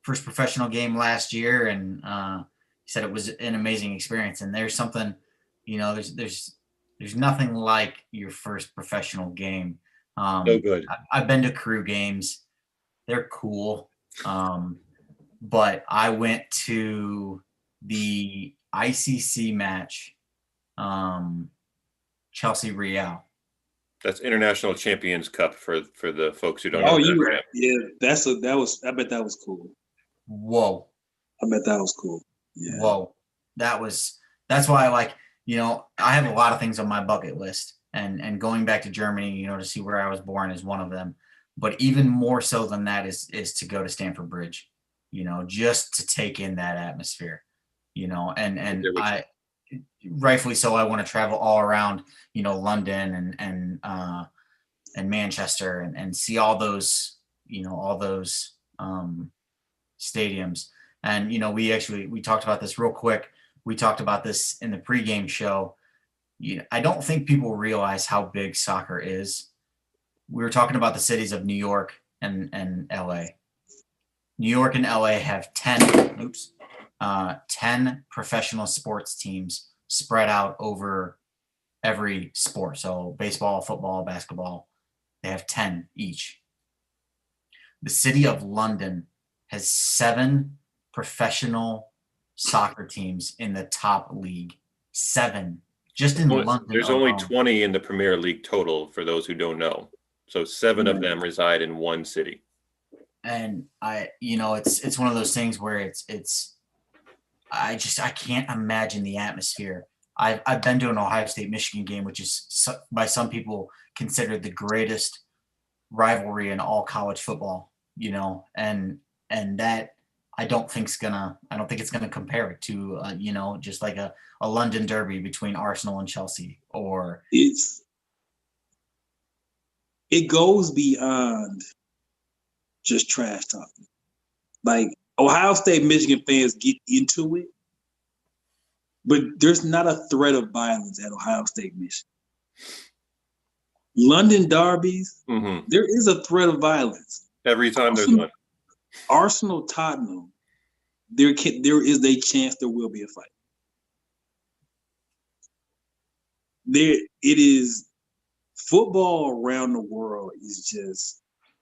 first professional game last year, and he said it was an amazing experience. And there's something, there's nothing like your first professional game. So good. I've been to crew games; they're cool, but I went to the ICC match, Chelsea Real. That's International Champions Cup for the folks who don't know. I bet that was cool. Whoa. I bet that was cool. Yeah. Whoa. That's why I have a lot of things on my bucket list, and going back to Germany, to see where I was born is one of them. But even more so than that is to go to Stamford Bridge, just to take in that atmosphere, and I, rightfully so, I want to travel all around, London and Manchester and see all those stadiums. And, we talked about this real quick. We talked about this in the pregame show. I don't think people realize how big soccer is. We were talking about the cities of New York and LA. New York and LA have 10 professional sports teams spread out over every sport. So baseball, football, basketball, they have 10 each. The city of London has 7 professional soccer teams in the top league. 7. Just in London. There's only 20 in the Premier League total, for those who don't know. So 7 of them reside in one city. And it's one of those things where I can't imagine the atmosphere. I've been to an Ohio State Michigan game, which is by some people considered the greatest rivalry in all college football, and that I don't think it's gonna compare it to just like a London derby between Arsenal and Chelsea, or it goes beyond just trash talking. Like, Ohio State Michigan fans get into it, but there's not a threat of violence at Ohio State Michigan. London derbies, there is a threat of violence. Every time there's one. Arsenal, Tottenham, there is a chance there will be a fight. It is football around the world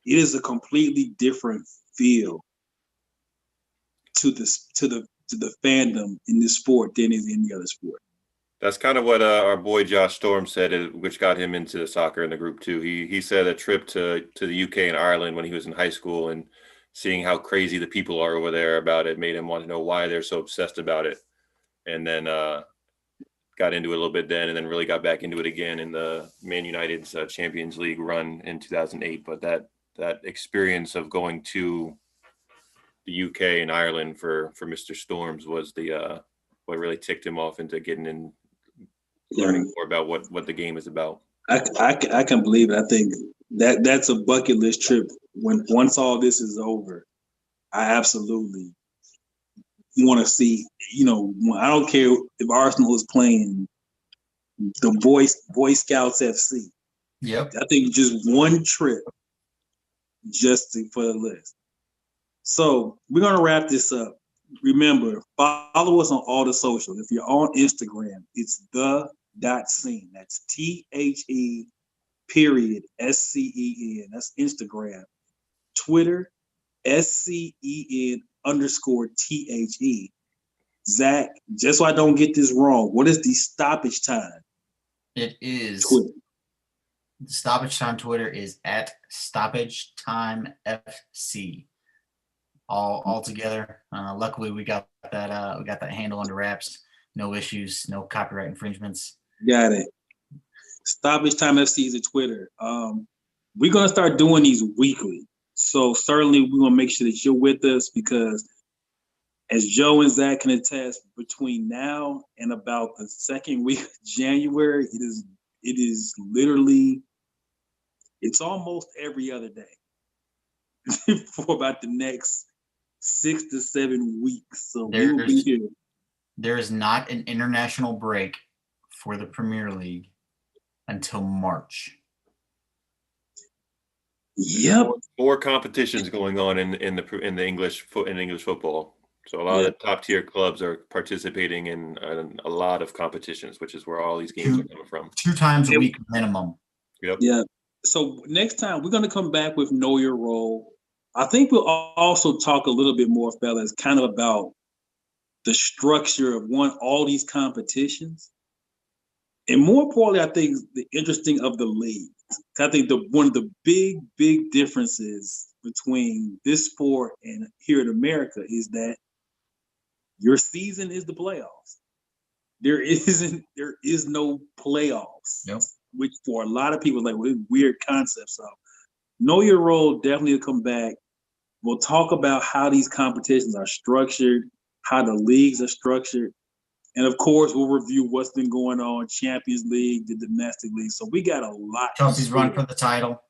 it is a completely different feel to the fandom in this sport than is any other sport. That's kind of what our boy Josh Storm said, which got him into soccer in the group too. He said a trip to the UK and Ireland when he was in high school, and seeing how crazy the people are over there about it made him want to know why they're so obsessed about it. And then got into it a little bit then, and then really got back into it again in the Man United's Champions League run in 2008. But that experience of going to the UK and Ireland for Mr. Storms was the what really ticked him off into getting learning more about what the game is about. I can believe it. I think that's a bucket list trip. Once all this is over, I absolutely want to see. I don't care if Arsenal is playing the Boy Scouts FC. Yep. I think just one trip for the list. So we're gonna wrap this up. Remember, follow us on all the socials. If you're on Instagram, it's the.scene. That's THE_SCEN. That's Instagram. Twitter, SCEN_THE. Zach, just so I don't get this wrong, what is the stoppage time? It is Twitter. The stoppage time Twitter is at stoppage time FC. All together. Luckily, we got that handle under wraps. No issues, no copyright infringements. Got it. Stoppage Time FC is a Twitter. We're gonna start doing these weekly. So certainly we're gonna make sure that you're with us, because as Joe and Zach can attest, between now and about the second week of January, it is literally, it's almost every other day for about the next 6 to 7 weeks. So we will be here. There is not an international break for the Premier League until March. Yep. Four competitions going on in English football. So a lot of the top tier clubs are participating in a lot of competitions, which is where all these games are coming from. 2 times a week minimum. Yep. Yeah. So next time we're going to come back with Know Your Role. I think we'll also talk a little bit more, fellas, kind of about the structure of all these competitions. And more importantly, I think the interesting of the league. I think one of the big differences between this sport and here in America is that your season is the playoffs. There is no playoffs. Yep. Which for a lot of people is like weird concept. So Know Your Role definitely will come back. We'll talk about how these competitions are structured, how the leagues are structured. And of course, we'll review what's been going on, Champions League, the domestic league. So we got a lot. Chelsea's run for the title.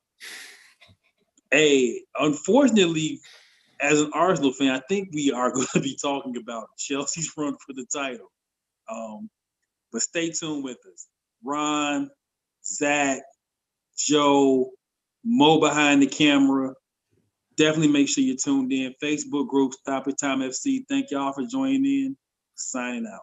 Hey, unfortunately, as an Arsenal fan, I think we are going to be talking about Chelsea's run for the title. But stay tuned with us. Ron, Zach, Joe, Mo behind the camera. Definitely make sure you're tuned in. Facebook group, Stoppage Time FC. Thank y'all for joining in. Signing out.